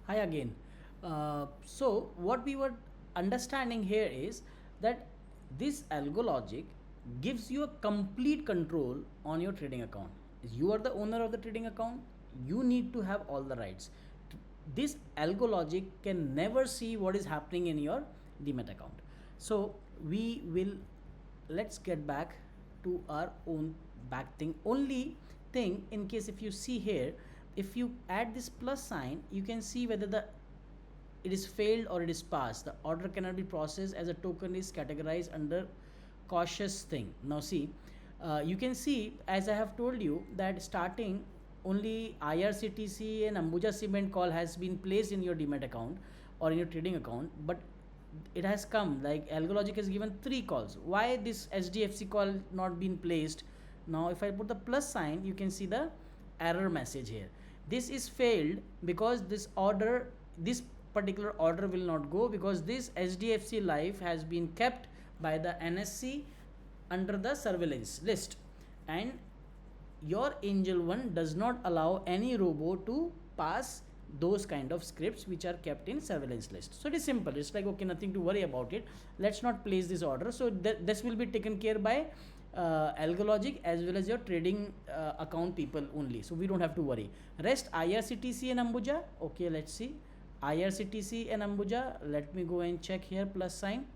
Hi again. So what we were understanding here is that this algo logic gives you a complete control on your trading account. You are the owner of the trading account. You need to have all the rights. This algo logic can never see what is happening in your demat account. So we will, let's get back to our own back thing. Only thing, in case if you see here, if you add this plus sign, you can see whether the it is failed or it is passed. The order cannot be processed as a token is categorized under cautious thing. Now see, you can see, as I have told you, that starting only IRCTC and Ambuja Cement call has been placed in your demat account or in your trading account, but it has come like Algologic has given 3 calls. Why this HDFC call not been placed? Now if I put the plus sign, you can see the error message here. This is failed because this particular order will not go because this HDFC life has been kept by the NSC under the surveillance list, and your angel one does not allow any robo to pass those kind of scripts which are kept in surveillance list. So it is simple, it's like okay, nothing to worry about it. Let's not place this order. So this will be taken care by Algologic as well as your trading account people only, so we don't have to worry. Rest IRCTC and Ambuja, okay, let's see. IRCTC and Ambuja, let me go and check here, plus sign.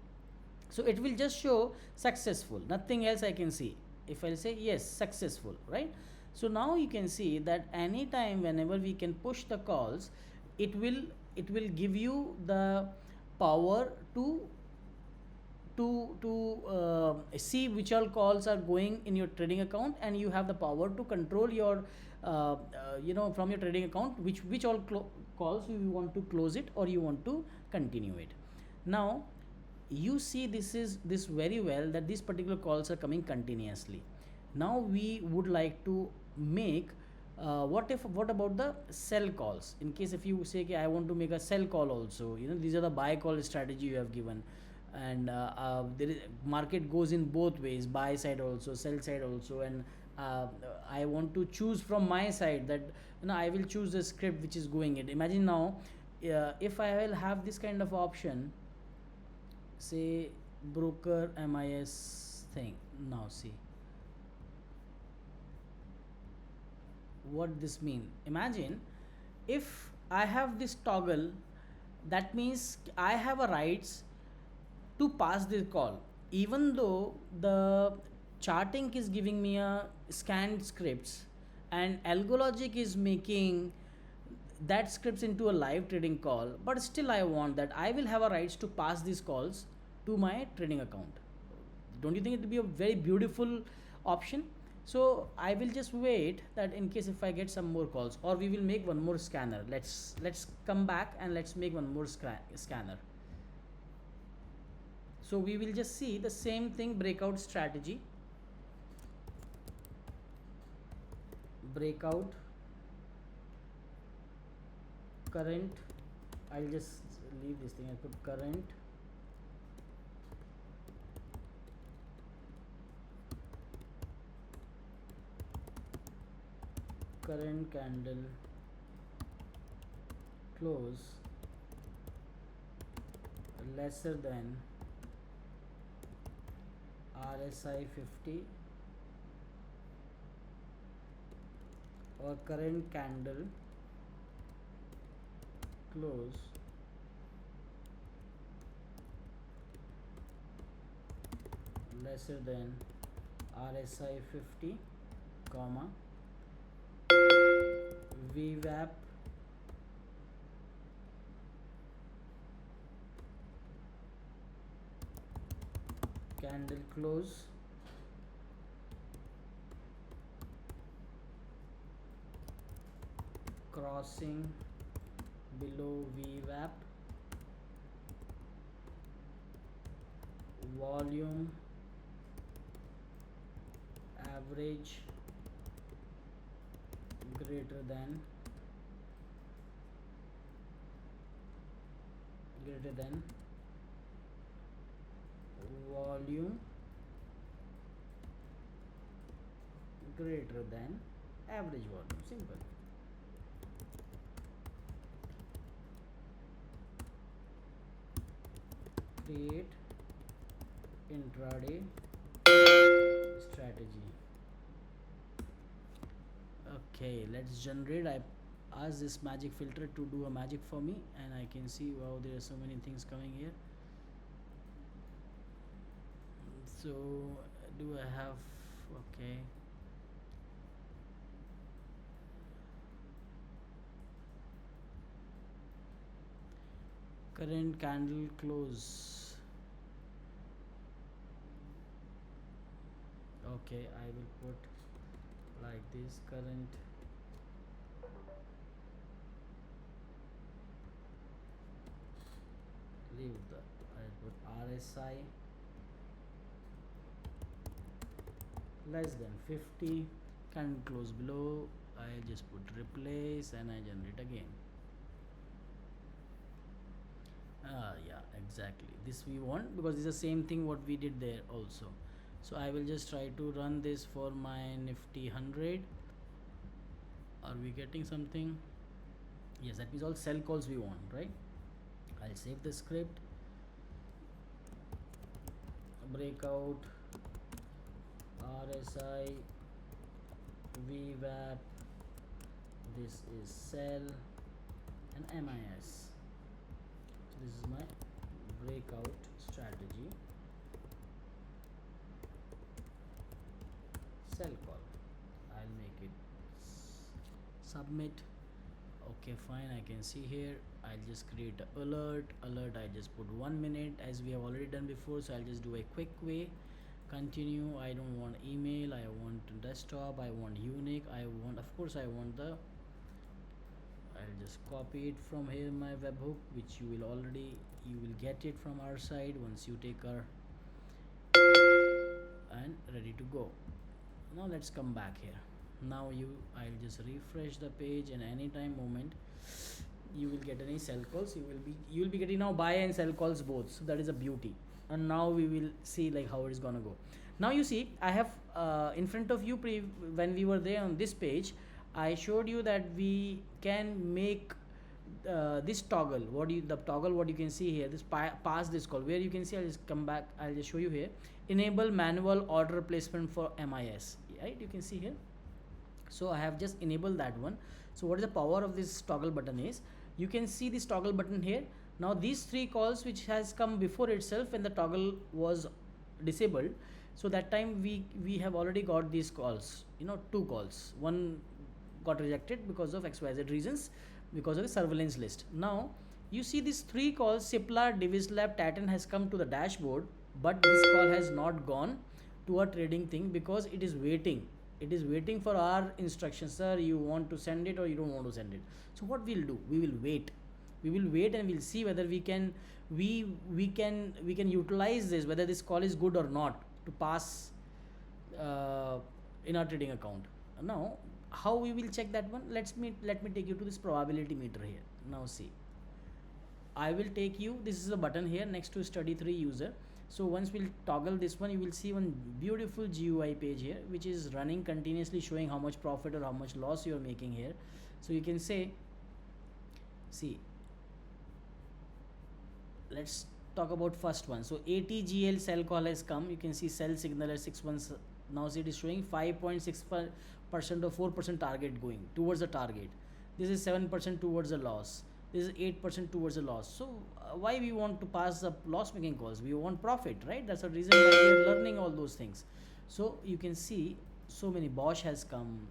So it will just show successful, nothing else I can see. If I'll say yes, successful, right? So now you can see that anytime whenever we can push the calls, it will give you the power to see which all calls are going in your trading account, and you have the power to control your from your trading account which all calls you want to close it or you want to continue it. Now you see this very well that these particular calls are coming continuously. Now we would like to make what about the sell calls? In case if you say, okay, I want to make a sell call also, these are the buy call strategy you have given, and there is, market goes in both ways, buy side also, sell side also, and I want to choose from my side that I will choose the script which is going it. Imagine now, if I will have this kind of option, say broker MIS thing. Now see what this mean. Imagine if I have this toggle, that means I have a rights to pass this call, even though the Chartink is giving me a scanned scripts and Algologic is making that scripts into a live trading call, but still I want that I will have a rights to pass these calls to my trading account. Don't you think it would be a very beautiful option? So I will just wait that in case if I get some more calls, or we will make one more scanner. Let's come back and let's make one more scanner. So we will just see the same thing, breakout strategy, breakout current. I'll just leave this thing. I put current candle close lesser than RSI 50, or current candle close lesser than RSI 50, comma VWAP candle close crossing below VWAP, volume average greater than volume greater than average volume. Simple. create intraday strategy. Okay, let's generate. I ask this magic filter to do a magic for me, and I can see, wow, there are so many things coming here. So do I have, okay, current candle close. Okay, I will put like this, current leave the, I put RSI less than 50, candle close below. I just put replace and I generate again. Yeah, exactly, this we want because it's the same thing what we did there also. So I will just try to run this for my Nifty 100. Are we getting something? Yes, that means all sell calls we want, right? I'll save the script. Breakout, RSI, VWAP, this is sell, and MIS. So this is my breakout strategy, sell call. I'll make it submit. Okay, fine, I can see here. I'll just create a alert. I just put 1 minute as we have already done before, so I'll just do a quick way. Continue. I don't want email, I want desktop, I want unique, I want, of course I want the, I'll just copy it from here, my webhook, which you will get it from our side once you take our, and ready to go. Now let's come back here. Now I'll just refresh the page, and anytime moment you will get any sell calls, you will be getting now buy and sell calls both, so that is a beauty. And now we will see like how it is gonna go. Now you see I have in front of you, when we were there on this page, I showed you that we can make this toggle, the toggle what you can see here, this pass this call, where you can see, I'll just come back, I'll just show you here, enable manual order placement for MIS, right? You can see here. So I have just enabled that one. So what is the power of this toggle button is, you can see this toggle button here. Now these three calls which has come before itself when the toggle was disabled, so that time we have already got these calls, two calls. One got rejected because of XYZ reasons, because of the surveillance list. Now you see these three calls, Cipla, Divislab, Titan has come to the dashboard, but this call has not gone to a trading thing because it is waiting. It is waiting for our instructions, sir, you want to send it or you don't want to send it. So what we'll do, we will wait, and we'll see whether we can utilize this, whether this call is good or not to pass in our trading account. Now how we will check that one, let me take you to this probability meter here. Now see, I will take you, this is a button here next to study 3 user. So once we'll toggle this one, you will see one beautiful GUI page here which is running continuously, showing how much profit or how much loss you are making here. So you can say, see, let's talk about first one. So ATGL sell call has come, you can see sell signal at 6 months. Now see, it is showing 5.6% or 4% target going towards the target. This is 7% towards the loss, this is 8% towards the loss. So why we want to pass the loss making calls? We want profit, right? That's the reason why we are learning all those things. So you can see so many, Bosch has come,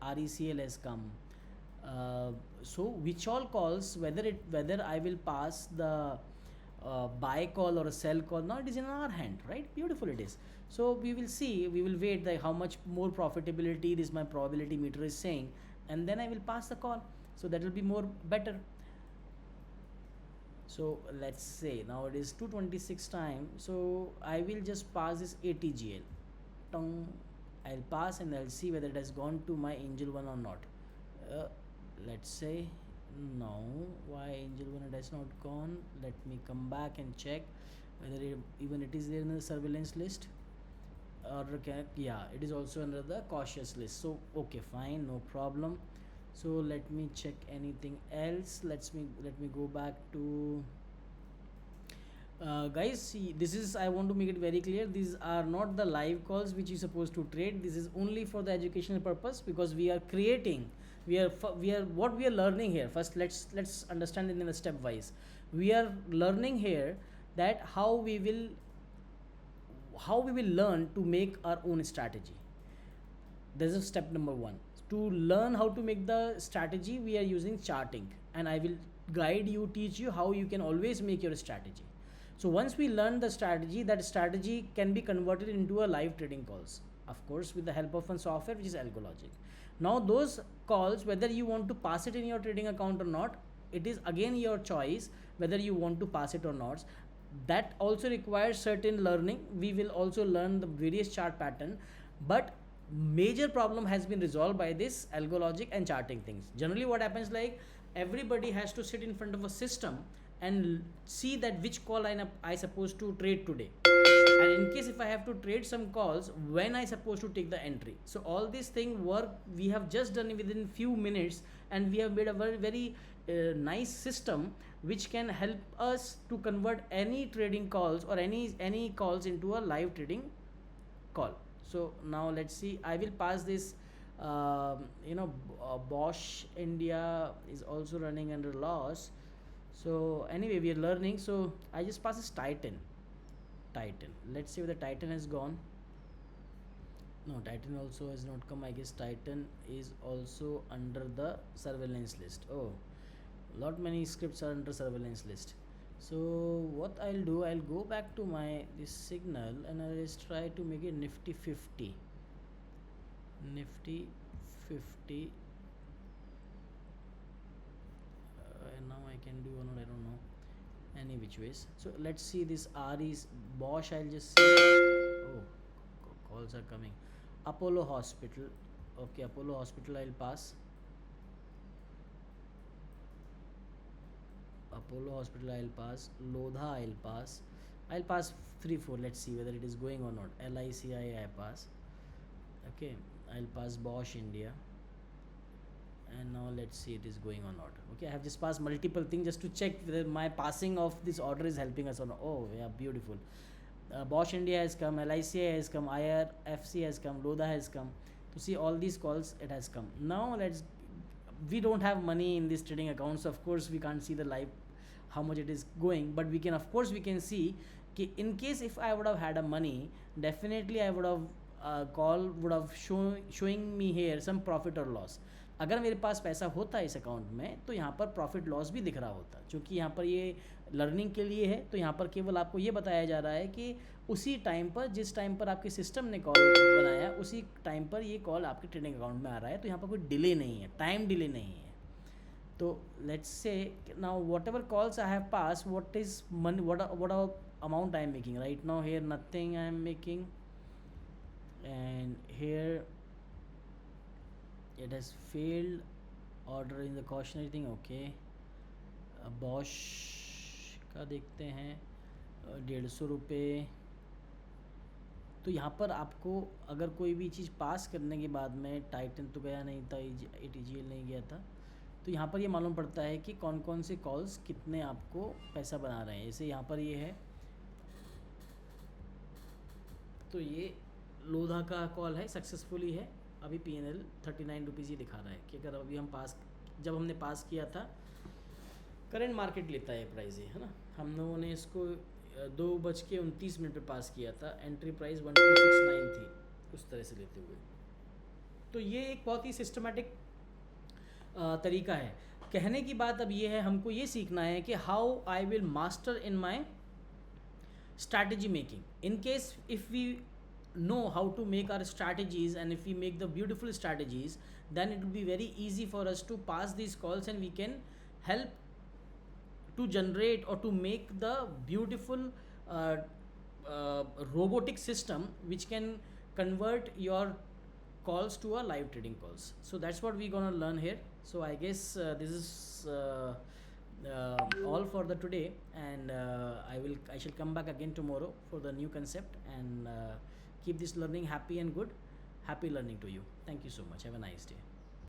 RECL has come. So which all calls, whether I will pass the buy call or a sell call, now it is in our hand, right? Beautiful it is. So we will see, we will wait like how much more profitability this my probability meter is saying, and then I will pass the call. So that will be more better. So let's say now it is 226 time, so I will just pass this ATGL. I'll pass and I'll see whether it has gone to my angel one or not. Let's say no, why angel one it has not gone. Let me come back and check whether even it is there in the surveillance list, or yeah, it is also under the cautious list. So okay, fine, no problem. So let me check anything else. Let me go back to Guys, see, this is, I want to make it very clear, these are not the live calls which you're supposed to trade. This is only for the educational purpose, because we are creating, we are what we are learning here. First, let's understand it in a stepwise. We are learning here that how we will learn to make our own strategy. This is step number one. To learn how to make the strategy, we are using Chartink, and I will guide you, teach you how you can always make your strategy. So once we learn the strategy, that strategy can be converted into a live trading calls, of course with the help of one software which is Algologic. Now those calls, whether you want to pass it in your trading account or not, it is again your choice whether you want to pass it or not. That also requires certain learning. We will also learn the various chart pattern, but major problem has been resolved by this Algologic and charting things. Generally what happens, like, everybody has to sit in front of a system and see that which call I supposed to trade today, and in case if I have to trade some calls, when I supposed to take the entry. So all this thing work we have just done within few minutes, and we have made a very nice system which can help us to convert any trading calls or any calls into a live trading call. So now let's see, I will pass this. Bosch India is also running under loss. So anyway, we are learning. So I just pass this Titan. Let's see whether Titan has gone. No, Titan also has not come. I guess Titan is also under the surveillance list. Oh, lot many scripts are under surveillance list. So what I'll do, I'll go back to my this signal, and I'll just try to make it Nifty 50. Nifty 50. And now I can do or not, I don't know, any which ways. So let's see this RE's Bosch. I'll just see. Oh, calls are coming. Apollo Hospital. Okay, Apollo Hospital I'll pass. Apollo Hospital I'll pass. Lodha I'll pass. I'll pass 3-4. Let's see whether it is going or not. LICI I pass. Okay, I'll pass Bosch India. And now let's see it is going or not. Okay, I have just passed multiple things just to check whether my passing of this order is helping us or not. Oh yeah, beautiful. Bosch India has come, LICI has come, IRFC has come, Lodha has come. To see all these calls, it has come. Now we don't have money in this trading account, so of course we can't see the live how much it is going, but we can, of course we can see in case if I would have had a money, definitely I would have call would have showing me here some profit or loss. अगर मेरे पास पैसा होता है इस account में, तो यहाँ पर प्रॉफिट लॉस भी दिख रहा होता, क्योंकि यहाँ पर ये लर्निंग के लिए है। तो यहाँ पर केवल आपको ये बताया जा रहा है कि उसी टाइम पर, जिस टाइम पर आपके सिस्टम ने कॉल बनाया, उसी टाइम पर ये कॉल आपके ट्रेडिंग अकाउंट में आ रहा है। तो यहाँ पर कोई डिले नहीं है, टाइम डिले नहीं है। तो let's say now what ever calls I have pass, what is money, what amount I am making right now. Here nothing I am making, and here it has failed. Order in the cautionary thing. Okay, Bosch का देखते हैं 150 रुपये। तो यहाँ पर आपको अगर कोई भी चीज़ पास करने के बाद में, टाइटन तो गया नहीं था, ATGL नहीं गया था, तो यहाँ पर ये मालूम पड़ता है कि कौन कौन से कॉल्स कितने आपको पैसा बना रहे हैं। जैसे यहाँ पर ये है, तो ये लोधा का कॉल है, सक्सेसफुली है। अभी PNL 39 रुपीज़ ही दिखा रहा है कि अगर अभी हम जब हमने पास किया था, करंट मार्केट लेता है प्राइस ये, है ना। हम लोगों ने इसको 2:29 पे पास किया था, एंट्री प्राइस 1269 थी, उस तरह से लेते हुए। तो ये एक बहुत ही सिस्टमेटिक तरीका है। कहने की बात अब ये है, हमको ये सीखना है कि how I will master in my strategy making. In case if we know how to make our strategies, and if we make the beautiful strategies, then it will be very easy for us to pass these calls, and we can help to generate or to make the beautiful robotic system which can convert your calls to a live trading calls. So that's what we're gonna learn here. So I guess this is all for the today, and I shall come back again tomorrow for the new concept, and keep this learning happy and good. Happy learning to you. Thank you so much. Have a nice day.